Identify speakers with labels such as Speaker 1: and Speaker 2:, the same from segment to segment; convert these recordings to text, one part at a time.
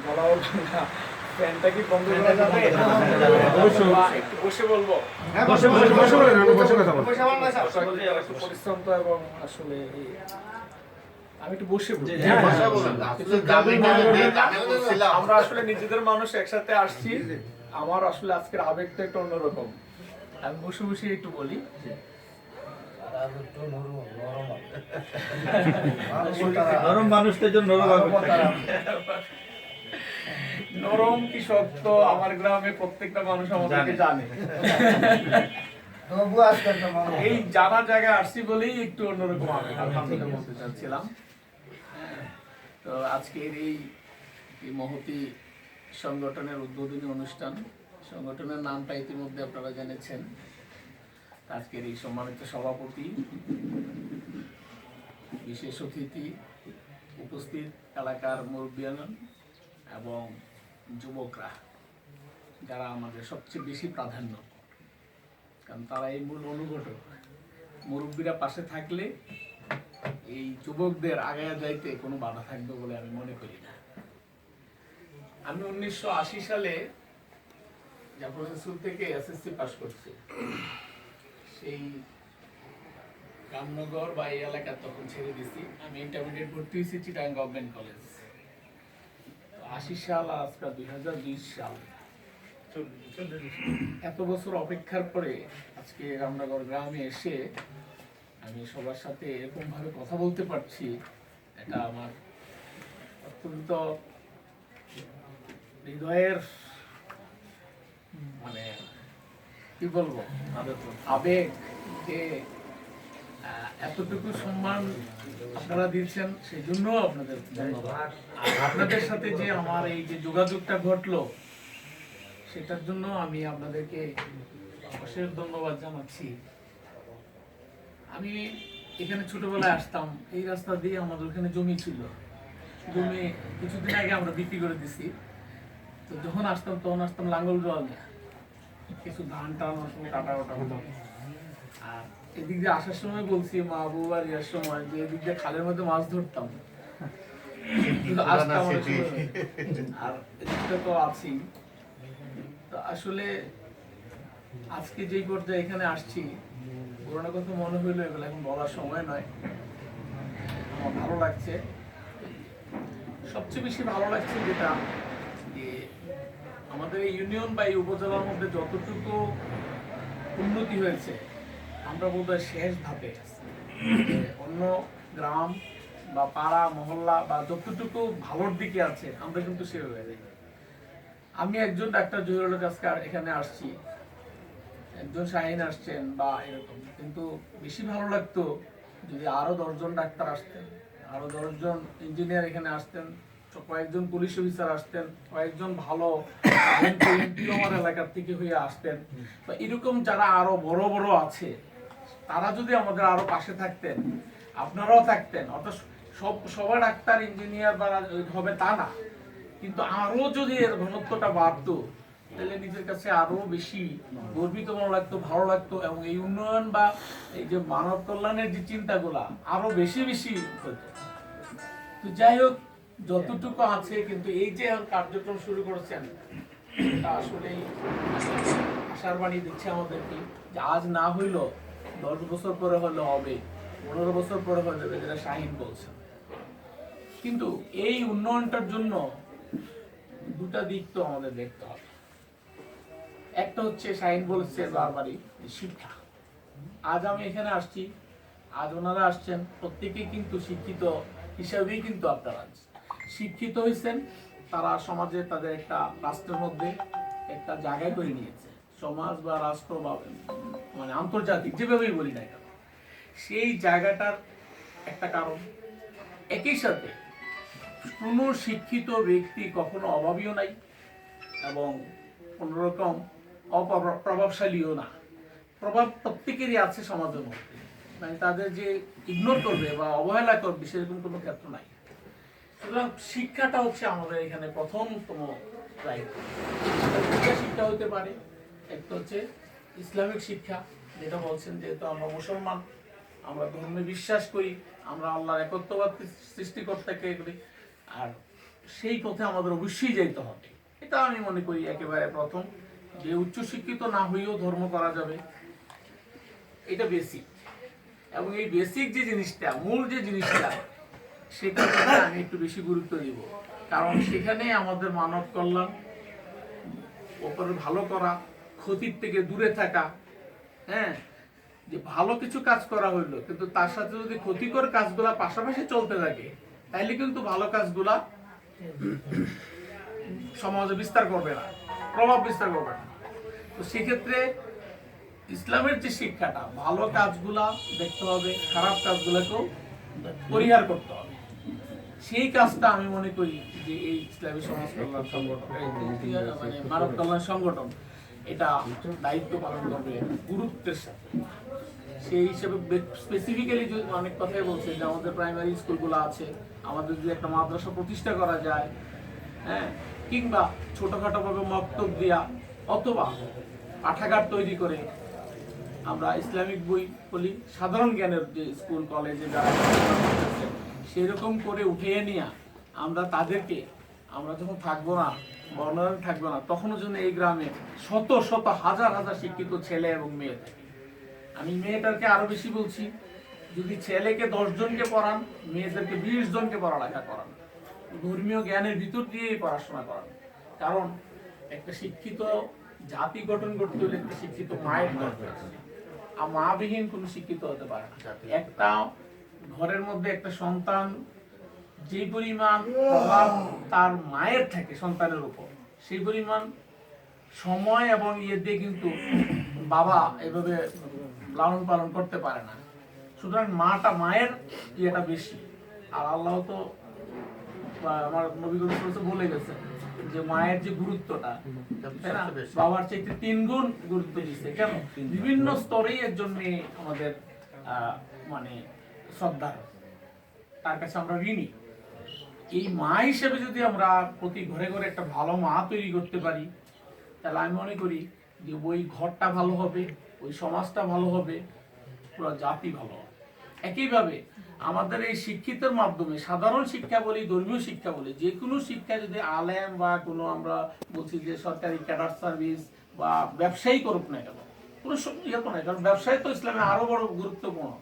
Speaker 1: বলা হোক না, ফ্যানটা কি বন্ধ করা যাবে? একটু বসে বলবো। একটু পরিশ্রান্ত এবং আসলে আমি একটু বসে বলি। আমরা আসলে নিজেদের মানুষ একসাথে আসছি, আমার আসলে আজকের আবেগটা একটু অন্যরকম। আমি বসে বসে একটু বলি।
Speaker 2: নরম মানুষদের জন্য
Speaker 1: নরম কি শক্ত আমার গ্রামে প্রত্যেকটা মানুষ আমাদেরকে জানে। এই জানা জায়গায় আসছি বলেই একটু অন্যরকম আবেগ আলহামদুলিল্লাহ বলতে চাচ্ছিলাম। তো আজকের এই মহতি সংগঠনের উদ্বোধনী অনুষ্ঠান, সংগঠনের নামটা ইতিমধ্যে আপনারা জেনেছেন। আজকের এই সম্মানিত সভাপতি, বিশেষ অতিথি, উপস্থিত এলাকার মুরব্বিয়ান এবং যুবকরা, যারা আমাদের সবচেয়ে বেশি প্রাধান্য, কারণ তারা এই মূল অনুঘটক। মুরব্বীরা পাশে থাকলে এই যুবকদের আগায় যাইতে কোনো বাধা থাকবে বলে আমি মনে করি না। আমি 1980 সালে জাফর স্কুল থেকে এসএসসি পাস করছি। সেই রামনগর বা এই এলাকা তখন ছেড়ে দিছি। আমি ইন্টারমিডিয়েট ভর্তি হয়েছি চিটাগাং গভর্নমেন্ট কলেজ। 80 সাল আজকে 2020 সাল, এত বছর অপেক্ষার পরে আজকে রামনগর গ্রামে এসে আমি সবার সাথে এরকম ভাবে কথা বলতে পারছি, এটা আমার অত্যন্ত হৃদয়ের মানে কি বলবো আবেগ, যে এতটুকু সম্মান আপনারা দিচ্ছেন, সেই জন্য আপনাদের ধন্যবাদ। আপনাদের সাথে যে আমার এই যে যোগাযোগটা ঘটলো, সেটার জন্য আমি আপনাদেরকে অশেষ ধন্যবাদ জানাচ্ছি। আমি এখানে ছোটবেলায় আসতাম, এই রাস্তা দিয়ে আমাদের ওখানে জমি ছিল, জমি কিছুদিন আগে আমরা বিক্রি করে দিছি। তো যখন আসতাম তখন আসতাম লাঙ্গল জল নিয়ে, কিছু ধান টান কাটা ওটা হতো। আর এদিক দিয়ে আসার সময় বলছি মা বউ আর ইয়ার সময় যে এদিক দিয়ে খালের মধ্যে মাছ ধরতাম, কিন্তু আসতাম অনেক সময়। আর এদিকটা তো আছি। তো আসলে আজকে যেই পর্যায়ে এখানে আসছি, পুরোনো কথা মনে হইলো, এগুলো এখন বলার সময় নয়। আমার ভালো লাগছে, সবচেয়ে বেশি ভালো লাগছে যেটা, যে আমাদের এই ইউনিয়ন বা এই উপজেলার মধ্যে যতটুকু উন্নতি হয়েছে, আমরা বোধহয় শেষ ধাপে আছি। অন্য গ্রাম বা পাড়া মহল্লা বা যতটুকু ভালোর দিকে আছে, আমরা কিন্তু সেভাবে যাই। আমি একজন ডাক্তার জহিরুলের কাছে এখানে আসছি, একজন শাহিন আসছেন বা এরকম, কিন্তু বেশি ভালো লাগতো যদি আরো 10 জন ডাক্তার আসতেন, আরো 10 জন ইঞ্জিনিয়ার এখানে আসতেন, কয়েকজন পুলিশ অফিসার আসতেন, কয়েকজন ভালো আমার এলাকার থেকে হয়ে আসতেন, বা এরকম যারা আরো বড় বড় আছে, তারা যদি আমাদের আরো পাশে থাকতেন, আপনারাও থাকতেন। অর্থাৎ সবার ডাক্তার ইঞ্জিনিয়ার বা হবে তা না, কিন্তু আরো যদি এর ঘনত্বটা বাড়তো, তাহলে নিজের কাছে আরো বেশি গর্বিত মনে লাগতো, ভালো লাগতো, এবং এই উন্নয়ন বা এই যে মানব কল্যাণের যে চিন্তাগুলা আরো বেশি বেশি হতো। তো যাই হোক, যতটুকু আছে, কিন্তু এই যে কার্যক্রম শুরু করেছেন, এটা আসলেই আশার বাণী দিচ্ছে আমাদেরকে, যে আজ না হইলো 10 বছর পরে হলে হবে, 15 বছর পরে হয়ে যাবে, যেটা শাহিন বলছেন। কিন্তু এই উন্নয়নটার জন্য দুটা দিক তো আমাদের দেখতে হবে। একটা হচ্ছে শাহিন বলেছে বারবারই, শিক্ষা। আজ আমি এখানে আসছি, আজ ওনারা আসছেন, প্রত্যেকেই কিন্তু শিক্ষিত হিসাবেই কিন্তু আপনারা শিক্ষিত হয়েছেন। তারা সমাজে তাদের একটা রাষ্ট্রের মধ্যে একটা জায়গায় করে নিয়েছে, সমাজ বা রাষ্ট্র বা মানে আন্তর্জাতিক যেভাবেই বলি না কেন, সেই জায়গাটার একটা কারণ। একই সাথে কোনো শিক্ষিত ব্যক্তি কখনো অভাবীও নাই এবং কোনোরকম অপ্রভাবশালীও না। প্রভাব প্রত্যেকেরই আছে সমাজের মধ্যে, মানে তাদের যে ইগনোর করবে বা অবহেলা করবে সেরকম কোনো ক্ষেত্র নাই। সুতরাং শিক্ষাটা হচ্ছে আমাদের এখানে প্রথমতম দায়িত্ব। শিক্ষা হতে পারে একটা হচ্ছে ইসলামিক শিক্ষা, যেটা বলছেন যেহেতু আমরা মুসলমান, আমরা ধর্মে বিশ্বাস করি, আমরা আল্লাহর একত্ববাদ সৃষ্টিকর্তাকে করি। আর সেই পথে আমাদের অবশ্যই যাইতে হবে। এটা আমি মনে করি একেবারে প্রথম, যে উচ্চশিক্ষিত না হয়েও ধর্ম করা যাবে, এটা বেসিক। এবং এই বেসিক যে জিনিসটা, মূল যে জিনিসটা, সেটার প্রতি আমি একটু বেশি গুরুত্ব দিব। কারণ সেখানে আমাদের মানব কল্যাণ, ওপরে ভালো করা, ক্ষতির থেকে দূরে থাকা, হ্যাঁ, যে ভালো কিছু কাজ করা হইলো কিন্তু তার সাথে যদি ক্ষতিকর কাজগুলা পাশাপাশি চলতে থাকে, তাইলে কিন্তু ভালো কাজগুলা সমাজে বিস্তার করবে না, প্রভাব বিস্তার করবে না। তো সেক্ষেত্রে ইসলামের যে শিক্ষাটা, ভালো কাজগুলা দেখতে হবে, খারাপ কাজগুলাকেও পরিহার করতে হবে। সেই কাজটা আমি মনে করি যে এই ইসলামী সমাজ কল্যাণ সংগঠন, মানে মানব কল্যাণ সংগঠন, এটা দায়িত্ব পালন করবে গুরুত্বের সাথে। সেই হিসেবে স্পেসিফিক্যালি অনেক কথাই বলছে যে আমাদের প্রাইমারি স্কুলগুলো আছে, আমাদের যদি একটা মাদ্রাসা প্রতিষ্ঠা করা যায়, হ্যাঁ, কিংবা ছোটখাটো ভাবে মক্তব দিয়া অথবা পাঠাগার তৈরি করে আমরা ইসলামিক বই বলি, সাধারণ জ্ঞানের যে স্কুল কলেজে যারা সেরকম করে উঠিয়ে নিয়ে আমরা তাদেরকে, আমরা যখন থাকবো না, বর্ণনা থাকবো না, তখনও যেন এই গ্রামে শত শত হাজার হাজার শিক্ষিত ছেলে এবং মেয়ে থাকে। আমি মেয়েটাকে আরো বেশি বলছি, যদি ছেলেকে 10 জনকে পড়ান, মেয়েদেরকে 20 জনকে পড়ালেখা করান, ধর্মীয় জ্ঞানের ভিতর দিয়েই পড়াশোনা করান। কারণ একটা শিক্ষিত জাতি গঠন করতে হলে একটা শিক্ষিত মায়ের দরকার, আর মা বিহীন কোনো শিক্ষিত হতে পারে না। একটা ঘরের মধ্যে একটা সন্তান যে পরিমাণ প্রভাব তার মায়ের থাকে সন্তানের উপর, সেই পরিমাণ সময় এবং ইয়ে দিয়ে কিন্তু বাবা এভাবে লালন পালন করতে পারে না। সুতরাং মায়ের ইয়েটা বেশি। আর আল্লাহ তো আমার নবী করিম বলে গেছে যে মায়ের যে গুরুত্বটা, তাই না, বাবার চাইতে 3 গুণ গুরুত্ব দিচ্ছে। কেন? বিভিন্ন স্তরেই একজন মেয়ে আমাদের মানে শ্রদ্ধার, তার কাছে আমরা ঋণী। এই মা হিসেবে যদি আমরা প্রতি ঘরে ঘরে একটা ভালো মা তৈরি করতে পারি, তাহলে আমি মনে করি যে ওই ঘরটা ভালো হবে, ওই সমাজটা ভালো হবে, পুরো জাতি ভালো হবে। একইভাবে আমাদের এই শিক্ষিতের মাধ্যমে, সাধারণ শিক্ষা বলি, ধর্মীয় শিক্ষা বলি, যে কোনো শিক্ষা যদি আলেম বা কোনো আমরা বলছি যে সরকারি ক্যাডার সার্ভিস বা ব্যবসায়ী করুক না কেন, কোনো ইয়ে তো নাই, কারণ ব্যবসায় তো ইসলামে আরো বড় গুরুত্বপূর্ণ।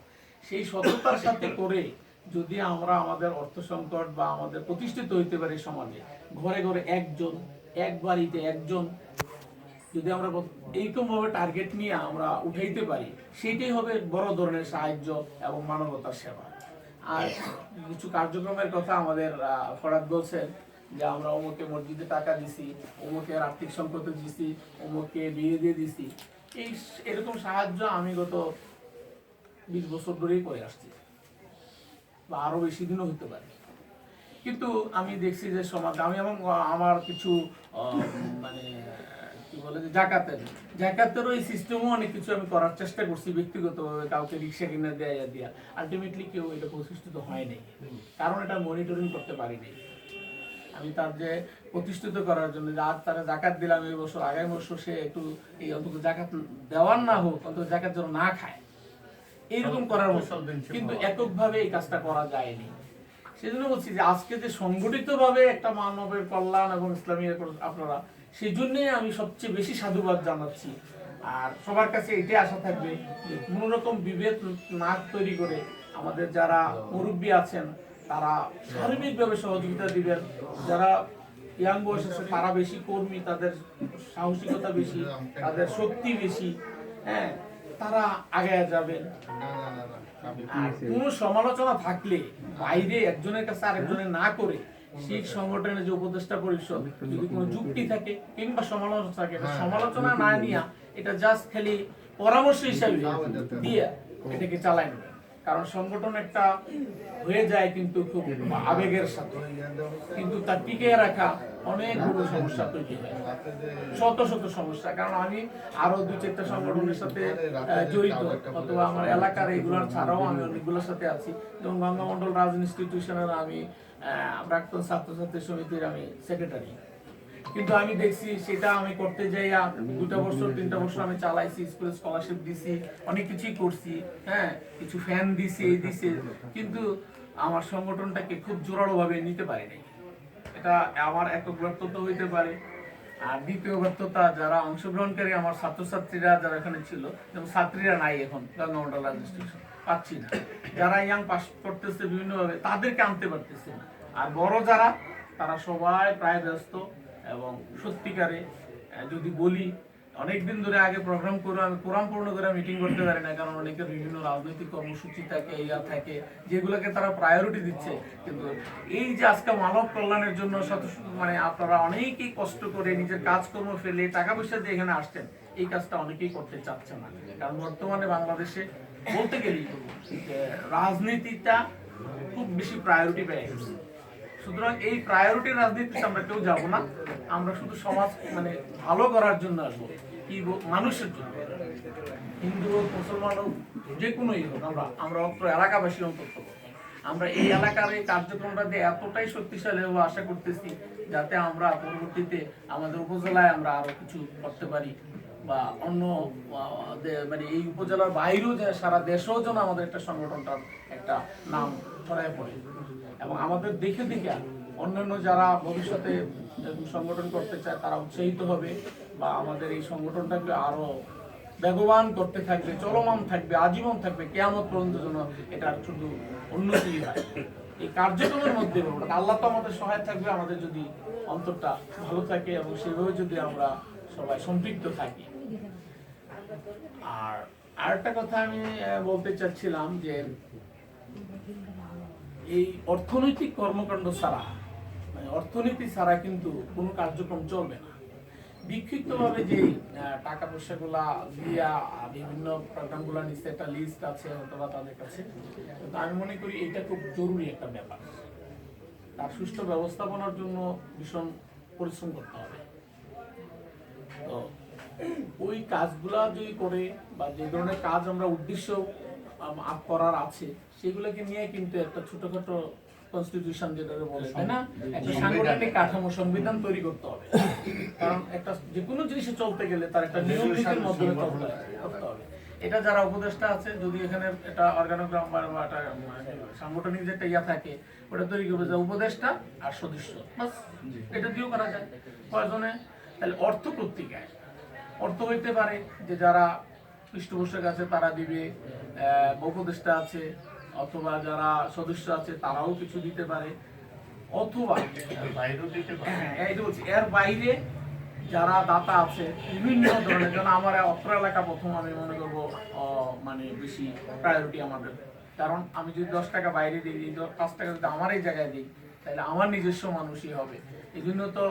Speaker 1: সেই সততার সাথে করে যদি আমরা আমাদের অর্থ সংকট বা আমাদের প্রতিষ্ঠিত হইতে পারি সমাজে, ঘরে ঘরে একজন, এক বাড়িতে একজন, যদি আমরা এইরকম ভাবে টার্গেট নিয়ে আমরা উঠাইতে পারি, সেইটাই হবে বড় ধরনের সাহায্য এবং মানবতার সেবা। আর কিছু কার্যক্রমের কথা আমাদের ফরাদ বলছেন যে আমরা অমুকে মসজিদে টাকা দিছি, অমুকে আর্থিক সংকটে দিছি, অমুকে বিয়ে দিয়ে দিছি। এরকম সাহায্য আমি গত 20 বছর ধরেই করে আসছি, বা আরো বেশি দিনও হতে পারে। কিন্তু আমি দেখছি যে সমাজ, আমি এবং আমার কিছু মানে কি বলে যে জাকাতেরও এই সিস্টেমও অনেক কিছু আমি করার চেষ্টা করছি ব্যক্তিগতভাবে, কাউকে রিক্সা কিনে দেয়া আলটিমেটলি কেউ এটা প্রতিষ্ঠিত হয় নাই, কারণ এটা মনিটরিং করতে পারিনি। আমি তার যে প্রতিষ্ঠিত করার জন্য আজ তারা জাকাত দিলাম এই বছর, আগামী বছর সে একটু এই অন্তত জাকাত দেওয়ার না হোক, অন্তত জাকাত যেন না খায়, এইরকম করার মতো। কিন্তু এককভাবে এই কাজটা করা যায়নি। সেজন্য বলছি যে আজকে যে সংগঠিত ভাবে একটা মানবের কল্যাণ এবং ইসলামী আপনারা, সেই জন্যই আমি সবচেয়ে বেশি সাধুবাদ জানাচ্ছি। আর সবার কাছে এটাই আশা থাকবে যে কোন রকম বিভেদ না তৈরি করে আমাদের যারা মুরব্বী আছেন তারা সার্বিকভাবে সহযোগিতা দিবেন। যারা ইয়াং বয়স আছে তারা বেশি কর্মী, তাদের সাহসিকতা বেশি, তাদের শক্তি বেশি, হ্যাঁ, তারা আগায় যাবেন। আর কোন সমালোচনা থাকলে বাইরে একজনের কাছে আরেকজনের না করে শিখ সংগঠনের যে উপদেষ্টা পরিষদ, যদি কোনো যুক্তি থাকে কিংবা সমালোচনা থাকে, সমালোচনা না নিয়ে এটা জাস্ট খালি পরামর্শ হিসাবে দিয়ে এটাকে চালায় নেবে। কারণ সংগঠন একটা হয়ে যায় কিন্তু খুব আবেগের সাথে, কিন্তু তার টিকে রাখা অনেক বড় সমস্যা তৈরি হয়, শত শত সমস্যা। কারণ আমি আরো 2-4টা সংগঠনের সাথে জড়িত, অথবা আমার এলাকার এইগুলোর ছাড়াও আমি অনেকগুলোর সাথে আছি। যেমন গঙ্গামন্ডল রাজ ইনস্টিটিউশনের আমি প্রাক্তন ছাত্রছাত্রী সমিতির আমি সেক্রেটারি। কিন্তু আমি দেখছি সেটা আমি করতে যাই 2টা বছর 3টা বছর আমি চালাইছি, স্কুল স্কলারশিপ দিছি, অনেক কিছুই করছি, হ্যাঁ, কিছু ফ্যান দিছি, এই দিছি, কিন্তু আমার সংগঠনটাকে খুব জোরালো ভাবে নিতে পারি নাই। এটা এটা আমার একক ব্যর্থতা হইতে পারে। আর দ্বিতীয় ব্যর্থতা, যারা অংশগ্রহণকারী আমার ছাত্রছাত্রীরা যারা এখানে ছিল, যেমন ছাত্রীরা নাই এখন গঙ্গা মন্ডল রেজিস্ট্রেশন পাচ্ছি না, যারা ইয়াং পাস করতেছে বিভিন্নভাবে তাদেরকে আনতে পারতেছি না। আর বড় যারা, তারা সবাই প্রায় ব্যস্ত। এবং সত্যিকারে যদি বলি, অনেকদিন ধরে আগে প্রোগ্রাম করে আমি কোরআন পূর্ণ করে মিটিং করতে পারি না, কারণ অনেকের বিভিন্ন রাজনৈতিক কর্মসূচি থাকে, ইয়া থাকে, যেগুলোকে তারা প্রায়োরিটি দিচ্ছে। কিন্তু এই যে আজকে মানব কল্যাণের জন্য মানে আপনারা অনেকেই কষ্ট করে নিজের কাজকর্ম ফেলে টাকা পয়সা দিয়ে এখানে আসছেন, এই কাজটা অনেকেই করতে চাচ্ছে না। কারণ বর্তমানে বাংলাদেশে বলতে গেলেই রাজনীতিটা খুব বেশি প্রায়োরিটি পেয়ে গেছে। সুতরাং এই প্রায়োরিটি রাজনীতিতে আমরা কেউ যাব না, আমরা শুধু সমাজ মানে ভালো করার জন্য আসবো, কি মানুষের জন্য, হিন্দু হোক, মুসলমান হোক, যে কোনোই হোক, আমরা অত্র এলাকাবাসী অন্তত আমরা এই এলাকার এই কার্যক্রমটা দিয়ে এতটাই শক্তিশালী হবো আশা করতেছি, যাতে আমরা পরবর্তীতে আমাদের উপজেলায় আমরা আরো কিছু করতে পারি, বা অন্য মানে এই উপজেলার বাইরেও যে সারা দেশেও যেন আমাদের একটা সংগঠনটার একটা নাম ছড়ায় পড়ে। এবং আমাদের দেখে দেখে অন্যান্য যারা ভবিষ্যতে সংগঠন করতে চায় তারা উৎসাহিত হবে, বা আমাদের এই সংগঠনটাকে আরো বেগবান করতে থাকবে, চলমান থাকবে, আজীবন থাকবে, কিয়ামত পর্যন্ত যেন এটার শুধু উন্নতি হয়। এই কার্যক্রমের মধ্যে আল্লাহ তো আমাদের সহায় থাকবে, আমাদের যদি অন্তরটা ভালো থাকে এবং সেভাবে যদি আমরা সবাই সম্পৃক্ত থাকি। আর আরেকটা কথা আমি বলতে চাচ্ছিলাম যে এই অর্থনৈতিক কর্মকাণ্ড ছাড়া, মানে অর্থনীতি ছাড়া কিন্তু কোনো কার্যক্রম চলবে না। বিক্ষিপ্তভাবে যে টাকা পয়সাগুলা দিয়া বিভিন্ন প্রোগ্রামগুলো নিচ্ছে, একটা লিস্ট আছে অথবা তাদের কাছে, কিন্তু আমি মনে করি এটা খুব জরুরি একটা ব্যাপার। তার সুষ্ঠু ব্যবস্থাপনার জন্য ভীষণ পরিশ্রম করতে হবে। তো ওই কাজগুলা যদি করে, বা যে ধরনের কাজ আমরা উদ্দেশ্য করার আছে, সেগুলোকে নিয়ে কিন্তু একটা ছোটখাটো কনস্টিটিউশন যেটা বলে, তাই না, একটা সাংগঠনিক কাঠামো, সংবিধান তৈরি করতে হবে। কারণ একটা যে কোনো জিনিসে চলতে গেলে তার একটা নিয়ম নীতির মাধ্যমে করতে হবে। এটা যারা উপদেষ্টা আছে, যদি এখানে একটা অর্গানোগ্রাম বা একটা সাংগঠনিক যে একটা ইয়া থাকে, ওটা তৈরি করবে যে উপদেষ্টা আর সদস্য, বাস এটা দিয়েও করা যায় কয়জনে। তাহলে অর্থ পত্রিকায় অর্থ হইতে পারে যে যারা পৃষ্ঠপোষক আছে তারা দিবে, উপদেষ্টা আছে অথবা যারা সদস্য আছে তারাও কিছু দিতে পারে, অথবা এর বাইরে যারা দাতা আছে বিভিন্ন ধরনের, যেমন আমার অত্র এলাকা প্রথম আমি মনে করবো মানে বেশি প্রায়োরিটি আমাদের। কারণ আমি যদি 10 টাকা বাইরে দিই, 5 টাকা যদি আমার এই জায়গায় দিই, তাহলে আমার নিজস্ব মানুষই হবে। এই জন্য তো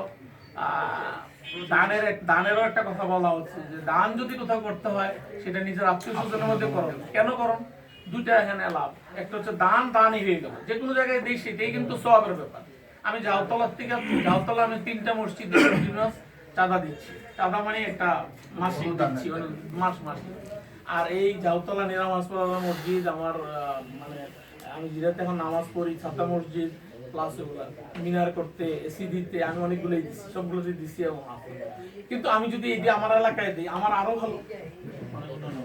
Speaker 1: দানেরও একটা কথা বলা হচ্ছে যে দান যদি কোথাও করতে হয় সেটা নিজের আত্মীয় স্বজনের মধ্যে করো। কেন করো? দুইটা এখানে লাভ। একটা হচ্ছে দানই হয়ে গেল, যে কোনো জায়গায় দিই সেটাই কিন্তু সওয়াবের ব্যাপার। আমি জাউতলার থেকে আমি 3টা মসজিদ চাঁদা দিচ্ছি, চাঁদা মানে একটা মাসিক দিচ্ছি, মানে মাস। আর এই জাউতলা নিরামাজ পড়া মসজিদ আমার মানে আমি যেটাতে এখন নামাজ পড়ি, ছাতা মসজিদ প্লাস মিনার করতে, এসি দিতে, আমি অনেকগুলোই দিচ্ছি, সবগুলোতে দিচ্ছি। এবং কিন্তু আমি যদি এই যে আমার এলাকায় দিই, আমার আরো ভালো।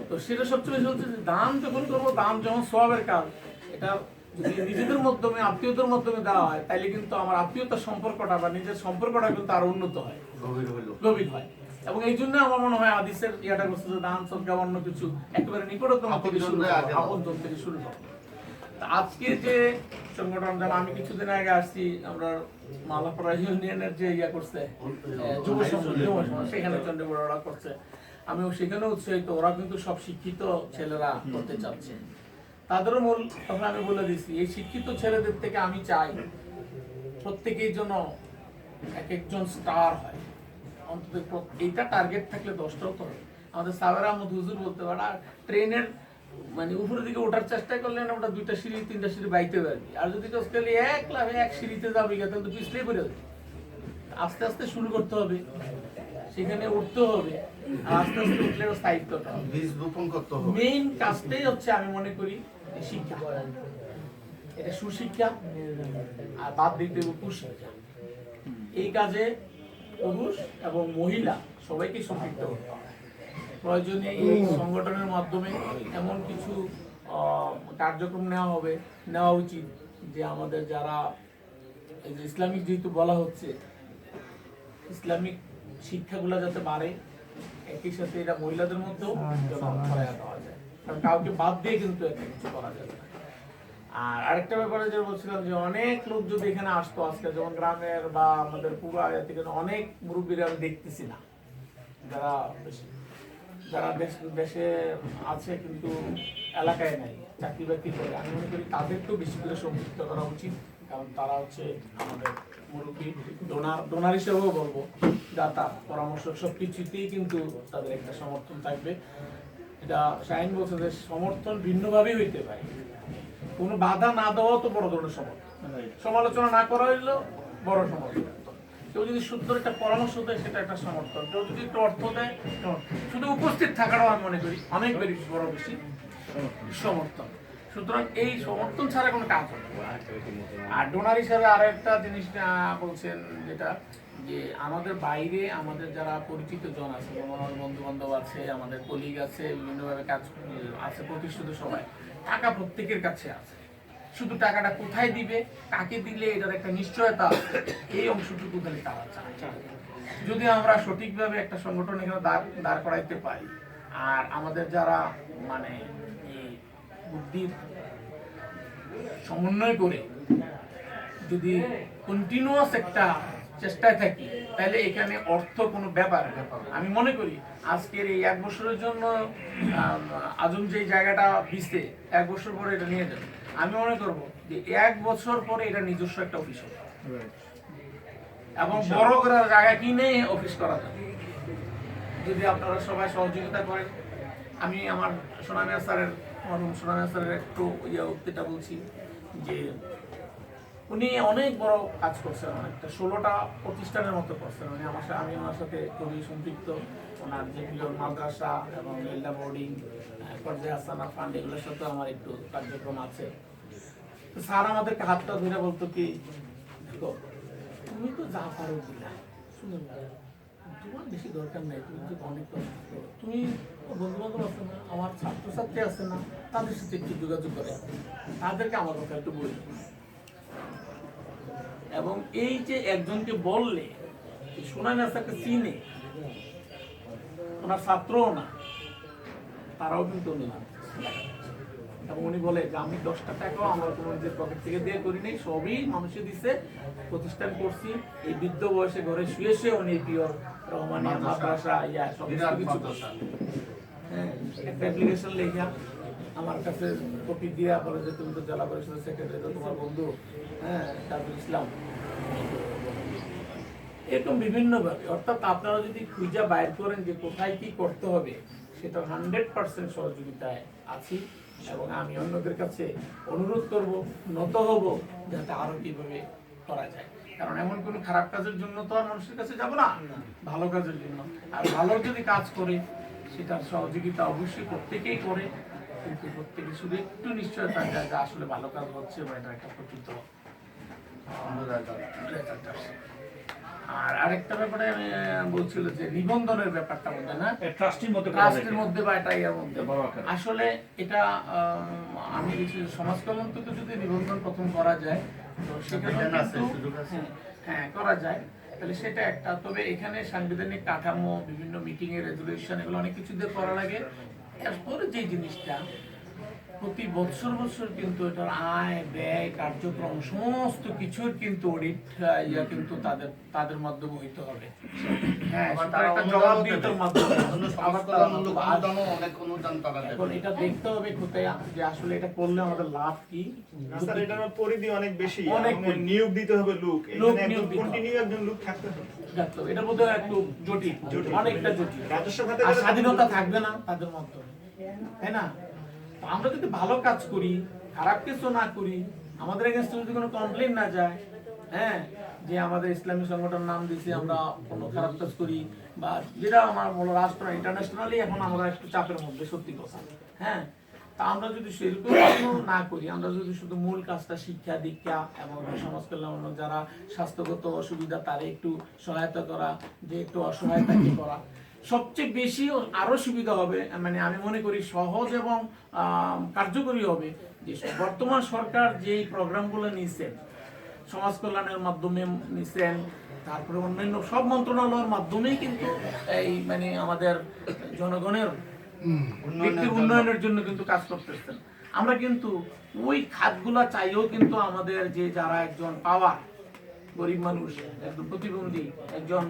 Speaker 1: তো সেটা সবচেয়ে বেশি হচ্ছে দান যখন করবো, দান যখন সওয়াবের কাজ, এটা যদি নিজেদের মাধ্যমে, আত্মীয়তার মাধ্যমে দেওয়া হয়, তাইলে কিন্তু আমার আত্মীয়তার সম্পর্কটা বা নিজের সম্পর্কটা কিন্তু আরো উন্নত হয়, গভীর হয়। এবং এই জন্য আমার মনে হয় হাদিসের ইয়াটা করছে যে দান সদকা অন্য কিছু একেবারে নিকটতম থেকে শুরু করো, আপনজন থেকে শুরু করো। আজকে যে সংগঠন, যেমন আমি কিছুদিন আগে আসছি, আমরা মালাপাড়া ইউনিয়নের যে ইয়া করছে যুব সমাজ, সেখানে চন্ডীগড় করছে, আমিও সেখানে উৎসাহিত। ওরা কিন্তু সব শিক্ষিত ছেলেরা করতে চাচ্ছে, তাদেরও মূল কথা আমি বলে দিচ্ছি, এই শিক্ষিত ছেলেদের থেকে আমি চাই প্রত্যেকেই যেন এক একজন স্টার হয়, অন্তত এইটা টার্গেট থাকলে 10টাও তো হয়। আমাদের সাবের আহমদ হুজুর বলতে পারে, ট্রেনের মানে উপরের দিকে ওঠার চেষ্টা করলে আমরা 2টা সিঁড়ি 3টা সিঁড়ি বাইতে পারবি, আর যদি এক সিঁড়িতে যাবি তাহলে তো পিছলেই পড়ে যাবে। আস্তে আস্তে শুরু করতে হবে, সেখানে উঠতে হবে, আর আস্তে আস্তে উঠলে স্থায়িত্বটা মেইন কাজটাই হচ্ছে আমি মনে করি শিক্ষা। এটা সুশিক্ষা, আর বাদ দিতে হবে কুশিক্ষা। এই কাজে পুরুষ এবং মহিলা সবাইকে সম্পৃক্ত করতে হবে। প্রয়োজনে এই সংগঠনের মাধ্যমে এমন কিছু কার্যক্রম নেওয়া উচিত যে আমাদের যারা এই যে ইসলামিক যেহেতু বলা হচ্ছে, ইসলামিক শিক্ষাগুলো যাতে বাড়ে, একই সাথে এটা মহিলাদের মধ্যেও যেন ছড়ায়া দেওয়া যায়, কারণ কাউকে বাদ দিয়ে কিন্তু একটা কিছু করা যাবে না। আর আরেকটা ব্যাপারে যেটা বলছিলাম যে অনেক লোক যদি এখানে আসতো আজকে, যেমন গ্রামের বা আমাদের পুরো আয়া থেকে অনেক মুরব্বীরা আমি দেখতেছি না, যারা যারা দেশে আছে কিন্তু এলাকায় নাই, চাকরি বাকরি করে, আমি মনে করি তাদেরকেও বেশি করে সম্পৃক্ত করা উচিত, কারণ তারা হচ্ছে আমাদের মুরব্বী, ডোনার হিসেবেও বলবো, দাতা, পরামর্শ, সবকিছুতেই কিন্তু তাদের একটা সমর্থন থাকবে। এটা শাহিন বলছে যে সমর্থন ভিন্নভাবেই হইতে পারে, কোনো বাধা না দেওয়াও তো বড় ধরনের সমর্থন, সমালোচনা না করা হইলেও বড় সমর্থন। কেউ যদি সুন্দর একটা পরামর্শ দেয় সেটা একটা সমর্থন, কেউ যদি একটু অর্থ দেয়, শুধু উপস্থিত থাকাটাও আমি মনে করি অনেক বেশি সমর্থন। সুতরাং এই সমর্থন ছাড়া কোনো কাজ হবে না। আর ডোনার হিসাবে আরো একটা জিনিস বলছেন, যেটা যে আমাদের বাইরে আমাদের যারা পরিচিত জন আছে, যেমন আমার বন্ধু বান্ধব আছে, আমাদের কলিগ আছে, বিভিন্নভাবে কাজ আছে, প্রতিষ্ঠিত সবাই, টাকা প্রত্যেকের কাছে আছে, শুধু টাকাটা কোথায় দিবে, কাকে দিলে এটার একটা নিশ্চয়তা আছে, এই অংশটুকু খালি তারা চায়। যদি আমরা সঠিকভাবে একটা সংগঠন এখানে দাঁড় করাইতে পারি, আর আমাদের যারা মানে এই বুদ্ধির সমন্বয় করে যদি কন্টিনিউয়াস একটা চেষ্টায় থাকি, তাহলে এখানে অর্থ কোনো ব্যাপার না। আমি মনে করি আজকের এই 1 বছরের জন্য আজম যে জায়গাটা দিচ্ছে, 1 বছর পরে এটা নিয়ে যাবে। আমি মনে করব যে 1 বছর পরে এটা নিজস্ব একটা অফিস হবে, এবং বড় করার জায়গা কিনে অফিস করা যাবে, যদি আপনারা সবাই সহযোগিতা করেন। আমি আমার সোনামিয়া স্যারের একটু উক্তিটা বলছি যে উনি অনেক বড় কাজ করছেন, অনেকটা 16টা প্রতিষ্ঠানের মতো করছেন উনি। আমি ওনার সাথে খুবই সম্পৃক্ত। ওনার যেগুলো মাদ্রাসা এবং এল্ডা বোর্ডিং, পর্যায়ে আসানা ফান্ড, এগুলোর সাথে আমার একটু কার্যক্রম আছে। তো স্যার আমাদেরকে হাতটা ধরে বলতো কি, দেখো তুমি তো যা পারো দিলা, শুনে তোমার বেশি দরকার নেই, তুমি তো অনেক কষ্ট করো, তুমি বন্ধু বান্ধব আছে না, আমার ছাত্রছাত্রী আছে না, তাদের সাথে একটু যোগাযোগ করে, তাদেরকে আমার কথা একটু বলি। এবং এই যে একজনকে বললে সোনামিয়া স্যারকে চিনে, ওনার ছাত্রও না, তারাও কিন্তু উনি না, এবং উনি বলে যে আমি 10টা টাকাও আমার কোনো নিজের পকেট থেকে দিয়ে করি নাই, সবই মানুষে দিছে, প্রতিষ্ঠান করছি। এই বৃদ্ধ বয়সে ঘরে শুয়ে শুয়ে উনি পিওর রহমানিয়া মাদ্রাসা সব কিছু, হ্যাঁ, একটা অ্যাপ্লিকেশন লেখা আমার কাছে কপি দিয়া বলে যে তুমি তো জেলা পরিষদের সেক্রেটারি, তো তোমার বন্ধু, হ্যাঁ, তাজুল ইসলাম, এরকম বিভিন্নভাবে। অর্থাৎ আপনারা যদি খুঁজে বাইর করেন যে কোথায় কি করতে হবে, সেটা 100% সহযোগিতায় আছি, এবং আমি অন্যদের কাছে অনুরোধ করব, নত হব, যাতে আরো কিভাবে করা যায়। কারণ এমন কোনো খারাপ কাজের জন্য তো আর মানুষের কাছে যাব না, ভালো কাজের জন্য। আর ভালো যদি কাজ করে সেটার সহযোগিতা অবশ্যই প্রত্যেকেই করে, কিন্তু প্রত্যেকে শুধু একটু নিশ্চয়তা যায় যে আসলে ভালো কাজ হচ্ছে বা এটা একটা প্রকৃত রেজাল্ট আসছে। আর আরেকটা ব্যাপারে আমি বলছিল যে নিবন্ধনের ব্যাপারটা মধ্যে না, ট্রাস্টের মধ্যে বা এটা এর মধ্যে, আসলে এটা আমি সমাজ কল্যাণ থেকে যদি নিবন্ধন প্রথম করা যায়, তো সেখানে হ্যাঁ করা যায়, তাহলে সেটা একটা। তবে এখানে সাংবিধানিক কাঠামো, বিভিন্ন মিটিং এর রেজুলেশন, এগুলো অনেক কিছু দিয়ে করা লাগে। এরপরে যে জিনিসটা প্রতি বছর কিন্তু এটার আয় ব্যয় কার্যক্রম সমস্ত কিছুর কিন্তু অডিট কিন্তু তাদের মাধ্যমে হইতে হবে। হ্যাঁ, একটা জবাবদিহিতার মাধ্যমে এখন এটা দেখতে হবে কোথায় যে আসলে এটা করলে আমাদের লাভ কি।
Speaker 3: এটার পরিধি অনেক বেশি,
Speaker 1: অনেক
Speaker 3: নিয়োগ দিতে হবে, লোক
Speaker 1: নিয়োগ
Speaker 3: কন্টিনিউ একজন লোক থাকতে হবে।
Speaker 1: এটা বোধহয় একটু জটিল, অনেকটা জটিল। আর স্বাধীনতা থাকবে না তাদের মাধ্যমে, তাই না? আমরা যদি ভালো কাজ করি, খারাপ কিছু না করি, আমাদের এগেইনস্টে যদি কোনো কমপ্লেন না যায়, হ্যাঁ, যে আমাদের ইসলামী সংগঠন নাম দিয়েছি আমরা কোনো খারাপ কাজ করি, বা যেটা আমার বলো রাষ্ট্র ইন্টারন্যাশনালি এখন আমরা একটু চাপের মধ্যে, সত্যি কথা, হ্যাঁ, তা আমরা যদি সেরকম না করি, আমরা যদি শুধু মূল কাজটা শিক্ষা দীক্ষা এবং সমাজ কল্যাণ, যারা স্বাস্থ্যগত অসুবিধা তারে একটু সহায়তা করা, যে একটু অসহায়তাকে করা, সবচেয়ে বেশি আরো সুবিধা হবে, মানে আমি মনে করি সহজ এবং কার্যকরী হবে যে বর্তমান সরকার যেই প্রোগ্রামগুলো নিয়েছে, সমাজ কল্যাণের মাধ্যমে নিছেন, তারপরে অন্যান্য সব মন্ত্রণালয়ের মাধ্যমেই কিন্তু এই মানে আমাদের জনগণের ব্যক্তির উন্নয়নের জন্য কিন্তু কাজ করতেছেন। আমরা কিন্তু ওই খাতগুলা চাইও কিন্তু আমাদের যে যারা একজন পাওয়া গরিব মানুষ, একজন প্রতিবন্ধী, একজন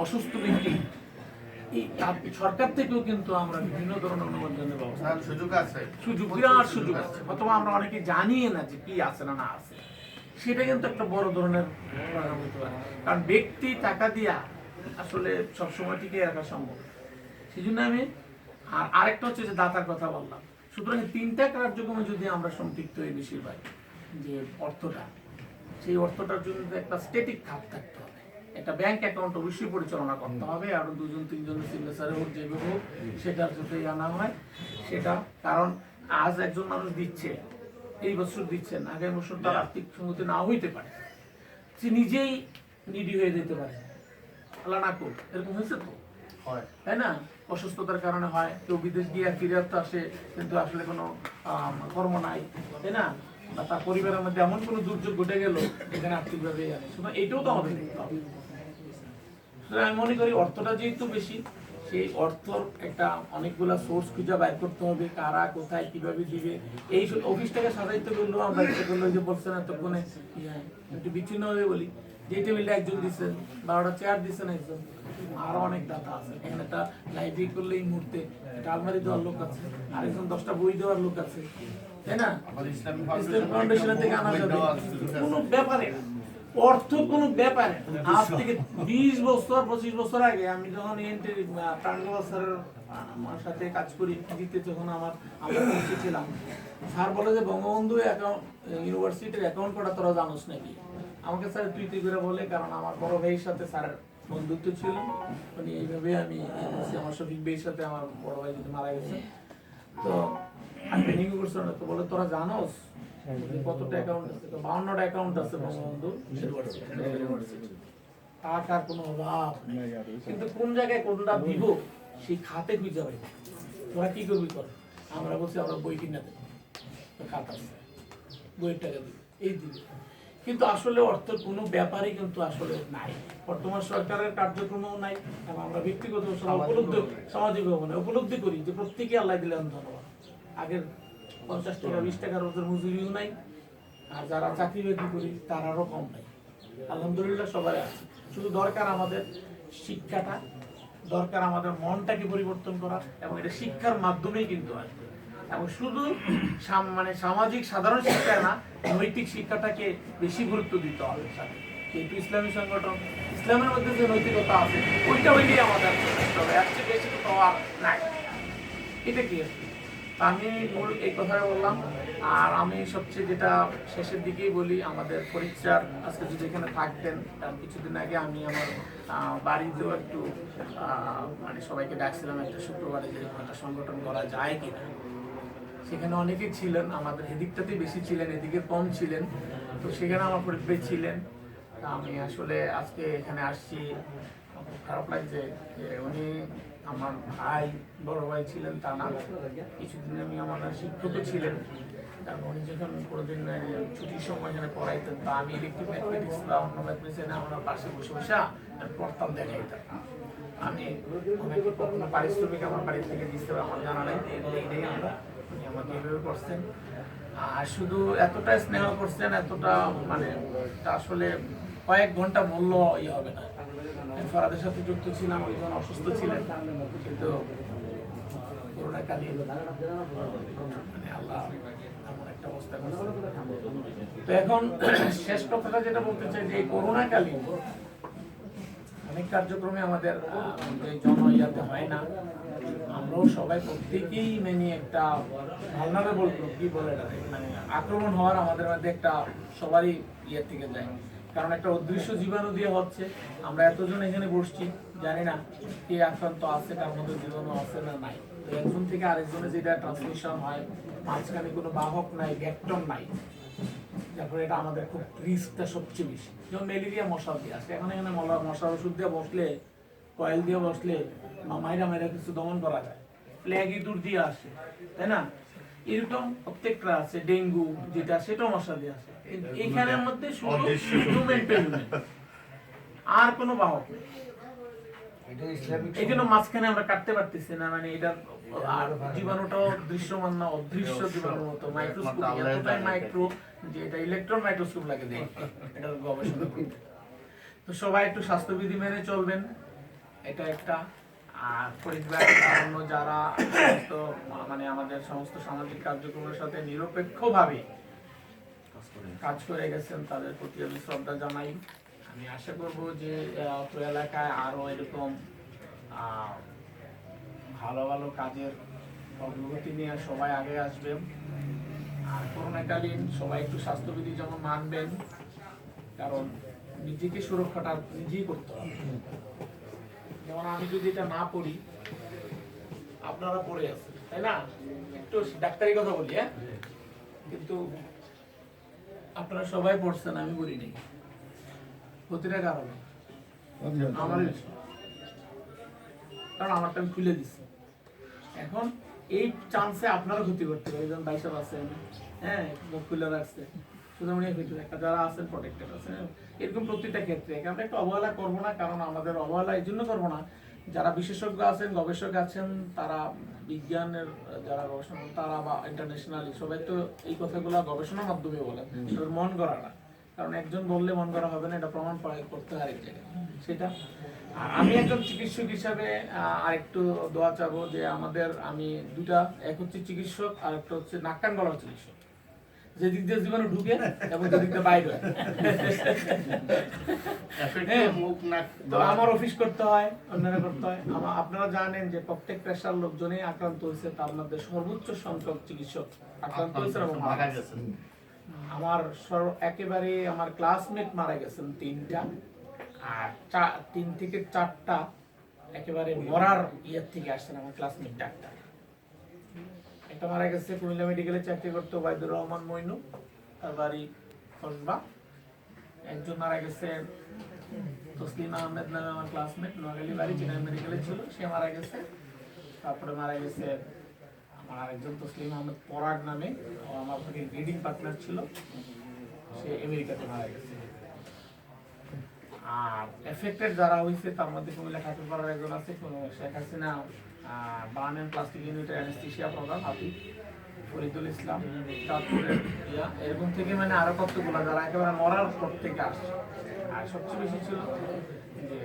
Speaker 1: অসুস্থ ব্যক্তি, এই সরকার থেকেও কিন্তু আমরা বিভিন্ন ধরনের অনুমোদনের ব্যবস্থা, সুযোগ বিরাট সুযোগ আছে, অথবা আমরা অনেকে জানি না যে কি আছে না না আছে, সেটা কিন্তু একটা বড় ধরনের প্রোগ্রাম হতে পারে। কারণ ব্যক্তি টাকা দিয়া আসলে সবসময় টিকে রাখা সম্ভব। সেই জন্য আমি আরেকটা হচ্ছে যে দাতার কথা বললাম। সুতরাং তিনটা কার্যক্রমে যদি আমরা সম্পৃক্ত হই বেশিরভাগ, যে অর্থটা, সেই অর্থটার জন্য একটা স্ট্যাটিক খাত থাকতে হবে, একটা ব্যাংক অ্যাকাউন্ট অবশ্যই পরিচালনা করতে হবে, আরো 2-3 সিগনেচারে হোক যেভাবে হোক সেটার যদি আনা হয় সেটা। কারণ আজ একজন মানুষ দিচ্ছে, এই বছর দিচ্ছেন, আগামী বছর তার আর্থিক সঙ্গতি না হইতে পারে, সে নিজেই নিডি হয়ে যেতে পারে। আল্লাহ না করুক, এরকম হয়েছে তো, তাই না? অসুস্থতার কারণে হয়, কেউ বিদেশ গিয়ে ফিরে আসে কিন্তু আসলে কোনো কর্ম নাই, তাই না? বা তার পরিবারের মধ্যে এমন কোনো দুর্যোগ ঘটে গেল এখানে আর্থিকভাবে সুতরাং এইটাও তো আমাদের দেখতে হবে। আমি মনে করি অর্থটা যেহেতু বেশি, সেই অর্থর একটা অনেকগুলা সোর্স খুঁজে বাইর করতে হবে, কারা কোথায় কিভাবে দিবে। এই অফিসটাকে সাজাইতে বললেও আমরা ইচ্ছে করলো যে বলছেন এতক্ষণে একটু বিচ্ছিন্ন হয়ে বলি, যে টেবিলটা একজন দিচ্ছেন, 12টা চেয়ার দিচ্ছেন একজন, আরো অনেক দাতা আছে এখানে। একটা লাইব্রেরি করলে এই মুহূর্তে একটা আলমারি দেওয়ার লোক আছে, আরেকজন 10টা বই দেওয়ার লোক আছে, তাই না? ইসলাম ফাউন্ডেশনের থেকে আনা যাবে, কোনো ব্যাপারে অর্থ কোনো ব্যাপারে। আজ থেকে 20 বছর 25 বছর আগে আমি যখন প্রাণগোপাল স্যারের আমার সাথে কাজ করি দিতে, যখন আমরা ছিলাম, স্যার বলে যে বঙ্গবন্ধু ইউনিভার্সিটির অ্যাকাউন্ট করা তোরা জানোস নাকি? আমাকে স্যার তুই করে বলে, কারণ আমার বড় ভাইয়ের সাথে স্যারের বন্ধুত্ব ছিল। মানে এইভাবে আমি আমার শফিক ভাইয়ের সাথে, আমার বড় ভাই যদি মারা গেছে, তো আমি ট্রেনিং করছিলাম, তো বলে তোরা জানোস কতটা অ্যাকাউন্ট আছে? 52টা অ্যাকাউন্ট আছে বঙ্গবন্ধু ইউনিভার্সিটি। টাকার কোনো অভাব নেই, কিন্তু কোন জায়গায় কোনটা দিব সেই খাতে খুঁজে পাই। তোরা কি করবি কর, আমরা বলছি আমরা বই কিনে দেবো, খাতা আছে, বইয়ের টাকা দিবি, এই দিবি। কিন্তু আসলে অর্থের কোনো ব্যাপারই কিন্তু আসলে নাই, বর্তমান সরকারের কার্যক্রমও নাই। এবং আমরা ব্যক্তিগত সামাজিক উপলব্ধি করি যে প্রত্যেকে আল্লাহ দিলেন ধন্যবাদ। আগের 50 টাকা 20 টাকা রোজের মজুরিও নাই, আর যারা চাকরি বাকরি করি তার আরও কম নাই। আলহামদুলিল্লাহ সবাই আছে। শুধু দরকার আমাদের শিক্ষাটা, দরকার আমাদের মনটাকে পরিবর্তন করা, এবং এটা শিক্ষার মাধ্যমেই কিন্তু আসবে। এবং শুধু মানে সামাজিক সাধারণ শিক্ষা না, নৈতিক শিক্ষাটাকে বেশি গুরুত্ব দিতে হবে। কিন্তু ইসলামী সংগঠন, ইসলামের মধ্যে যে নৈতিকতা আছে ওইটা হইলেই আমাদের এর চেয়ে বেশি তো পাওয়ার নাই। এটা কি আমি এই কথাটা বললাম। আর আমি সবচেয়ে যেটা শেষের দিকেই বলি, আমাদের পরীক্ষার আজকে যদি এখানে থাকতেন, কারণ কিছুদিন আগে আমি আমার বাড়িতেও একটু মানে সবাইকে ডাকছিলাম একটা শুক্রবারে যে একটা সংগঠন করা যায় কিনা। সেখানে অনেকেই ছিলেন, আমাদের এদিকটাতেই বেশি ছিলেন, এদিকে কম ছিলেন। তো সেখানে আমার পরিবার ছিলেন। আমি আসলে আজকে এখানে আসছি, খারাপ লাগছে যে উনি আমার ভাই, বড় ভাই ছিলেন তা না, কিছুদিন আমি আমার শিক্ষকও ছিলেন। কারণ উনি যখন কোনোদিন ছুটির সময় এখানে পড়াইতেন, তা আমি ইলেকট্রিক ম্যাথমেটিক্স বা অন্য ম্যাথমেটিক্স আমরা পাশে বসে বসে আমি পড়তাম, দেখাইতাম। আমি অনেক কখনো পারিশ্রমিক আমার বাড়ি থেকে দিতে হবে আমার জানা নেই, এটাই আমরা উনি আমাকে এভাবে করছেন। আর শুধু এতটা স্নেহ করছেন, এতটা মানে আসলে কয়েক ঘন্টা মূল্য ইয়ে হবে না। ফরাদের সাথে যুক্ত ছিলাম, একজন অসুস্থ ছিলেন, কিন্তু করোনাকালীন মানে আল্লাহ এমন একটা অবস্থা করছে। তো এখন শেষ কথাটা যেটা বলতে চাই, যে করোনাকালীন অনেক কার্যক্রমে আমাদের জনইয়াতে হয় না, আমরাও সবাই প্রত্যেকেই মানে একটা ভালনারেবল, কি বলে মানে আক্রমণ হওয়ার আমাদের মধ্যে একটা সবারই ইয়ে থেকে যায়। কারণ একটা অদৃশ্য জীবাণু দিয়ে হচ্ছে। আমরা এতজন এখানে বসছি, জানি না কে আক্রান্ত আছে, কার মধ্যে জীবাণু আছে না নাই। তো একজন থেকে আরেকজনে যেটা ট্রান্সমিশন হয়, মাঝখানে কোনো বাহক নাই, ভেক্টর নাই, তারপরে এটা আমাদের খুব রিস্কটা সবচেয়ে বেশি। যেমন ম্যালেরিয়া মশা দিয়ে আসে, এখন এখানে মশার ওষুধ দিয়ে বসলে, কয়েল দিয়ে বসলে মাইরা কিছু দমন করা যায়। ফ্ল্যাগ ইঁদুর দিয়ে আসে, তাই না? এরকম প্রত্যেকটা আছে, ডেঙ্গু যেটা সেটাও মশা দিয়ে আছে, কিন্তু এইখানের মধ্যে শুধু হিউম্যান টু হিউম্যান, আর কোনো বাহক নেই। এই জন্য মাঝখানে আমরা কাটতে পারতেছি না, মানে এটা জীবাণুটাও দৃশ্যমান না, অদৃশ্য জীবাণুর মতো, মাইক্রোস্কোপ এতটাই মাইক্রো যে এটা ইলেকট্রন মাইক্রোস্কোপ লাগে দেয় এটা গবেষণা করতে। তো সবাই একটু স্বাস্থ্যবিধি মেনে চলবেন, এটা একটা। আর পরিবার অন্য যারা সমস্ত মানে আমাদের সমস্ত সামাজিক কার্যক্রমের সাথে নিরপেক্ষভাবে কাজ করে গেছেন, তাদের প্রতি আমি শ্রদ্ধা জানাই। আমি আশা করব যে অত্র এলাকায় আরো এরকম ভালো ভালো কাজের অগ্রগতি নিয়ে সবাই আগে আসবেন। আর করোনাকালীন সবাই একটু স্বাস্থ্যবিধি যেমন মানবেন, কারণ নিজেকে সুরক্ষাটা নিজেই করতে হবে। যেমন আমি যদি এটা না পড়ি, আপনারা পড়ে আছেন, তাই না? একটু ডাক্তারি কথা বলি, হ্যাঁ, কিন্তু আপনারা সবাই পড়ছেন, আমি বলি নাই। প্রতিটা কারণে আমার, কারণ আমারটা আমি খুলে দিচ্ছি। এখন এই চান্সে আপনারা ক্ষতি করতে পারে, যেমন বাইসব আছেন, হ্যাঁ, মুখ খুলে রাখছে, সুতরাং একটা যারা আছেন প্রোটেক্টেড আছেন, এরকম প্রতিটা ক্ষেত্রে আমরা একটা অবহেলা করবো না। কারণ আমাদের অবহেলা এই জন্য করবো না, যারা বিশেষজ্ঞ আছেন, গবেষক আছেন, তারা বিজ্ঞানের যারা গবেষণা, তারা বা ইন্টারন্যাশনালি সবাই তো এই কথাগুলো গবেষণার মাধ্যমে বলেন, মন গড়া না। কারণ একজন বললে মন করা হবে না, এটা প্রমাণ করতে হয় আরেক জায়গায় সেটা। আর আমি একজন চিকিৎসক হিসাবে আরেকটু দোয়া চাবো যে আমাদের, আমি দুটা, এক হচ্ছে চিকিৎসক আর একটা হচ্ছে নাক কান গলার চিকিৎসক, যেদিক দিয়ে জীবাণু ঢুকে এবং যেদিক দিয়ে বাইরে হয়। তো আমার অফিস করতে হয়, অন্যরা করতে হয়। আপনারা জানেন যে প্রত্যেক পেশার লোকজনই আক্রান্ত হয়েছে, তার মধ্যে সর্বোচ্চ সংখ্যক চিকিৎসক আক্রান্ত হয়েছে এবং মারা গেছেন। আমার একেবারে আমার ক্লাসমেট মারা গেছেন 3টা, আর 3 থেকে 4টা একেবারে মরার ইয়ের থেকে আসছেন আমার ক্লাসমেট ডাক্তার। একটা মারা গেছে কুমিল্লা মেডিকেলে চাকরি করতো, ওবায়দুর রহমান মইনু, তার বাড়ি কসবা। একজন মারা গেছে তসলিম আহমেদ নামে আমার ক্লাসমেট, নোয়াখালী বাড়ি, চিনাই মেডিকেলে ছিল, সে মারা গেছে। তারপরে মারা গেছে আমার আরেকজন তসলিম আহমেদ পরাগ নামে, আমার রিডিং পার্টনার ছিল, সে আমেরিকাতে মারা গেছে। আর এফেক্টেড যারা হয়েছে তার মধ্যে কুমিল্লা ঠাকুরপাড়ার একজন আছে, Sheikh Hasina burn and plastic ইউনিটের অ্যানেস্থেশিয়া প্রধান হাফিজ, ফরিদুল ইসলাম, চাঁদপুরের এরকম থেকে মানে আরো কতগুলো যারা একেবারে মরার পর থেকে আসছে। আর সবচেয়ে বেশি ছিল যে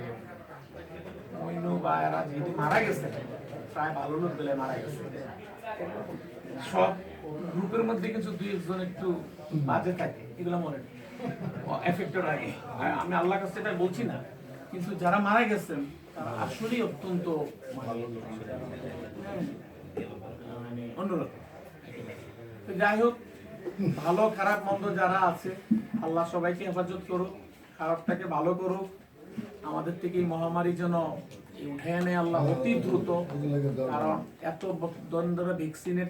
Speaker 1: মইনু বা এরা যেহেতু মারা গেছে, প্রায় ভালো লোক বেলে মারা গেছে। সব গ্রুপের মধ্যে কিছু 2-1 একটু বাজে থাকে, এগুলো মনে নেই, এফেক্টেড আগে। আমি আল্লাহর কাছে এটা বলছি না, কিন্তু যারা মারা গেছেন তারা আসলেই অত্যন্ত মানে অন্যরকম। যাই হোক, ভালো খারাপ মন্দ যারা আছে, আল্লাহ সবাইকে হেফাজত করুক, খারাপটাকে ভালো করুক, আমাদের থেকে এই মহামারী যেন উঠে আনে আল্লাহ অতি দ্রুত। কারণ এত ধরে ভ্যাকসিনের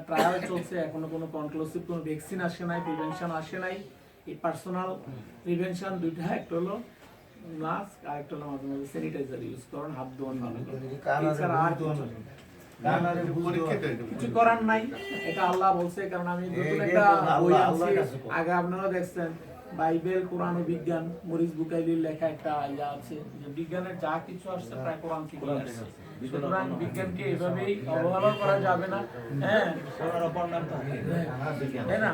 Speaker 1: ট্রায়াল চলছে, এখনো কোনো কনক্লুসিভ কোনো ভ্যাকসিন আসে নাই, প্রিভেনশন আসে নাই। এই পার্সোনাল প্রিভেনশন দুইটা, একটা হলো মাস্ক আর একটা হলো মাঝে মাঝে স্যানিটাইজার ইউজ করুন, হাত ধোয়ান, এছাড়া আর কিছু করার নাই। এটা আল্লাহ বলছে, কারণ আমি নতুন একটা বই আনছি, আগে আপনারা দেখছেন, বাইবেল, কোরআন ও বিজ্ঞান, মরিস বুকাইলির লেখা একটা ইয়া আছে, যে বিজ্ঞানের যা কিছু আসছে প্রায় কোরআন থেকে আসছে। সুতরাং বিজ্ঞানকে এভাবেই অবহেলা করা যাবে না, হ্যাঁ, তাই না?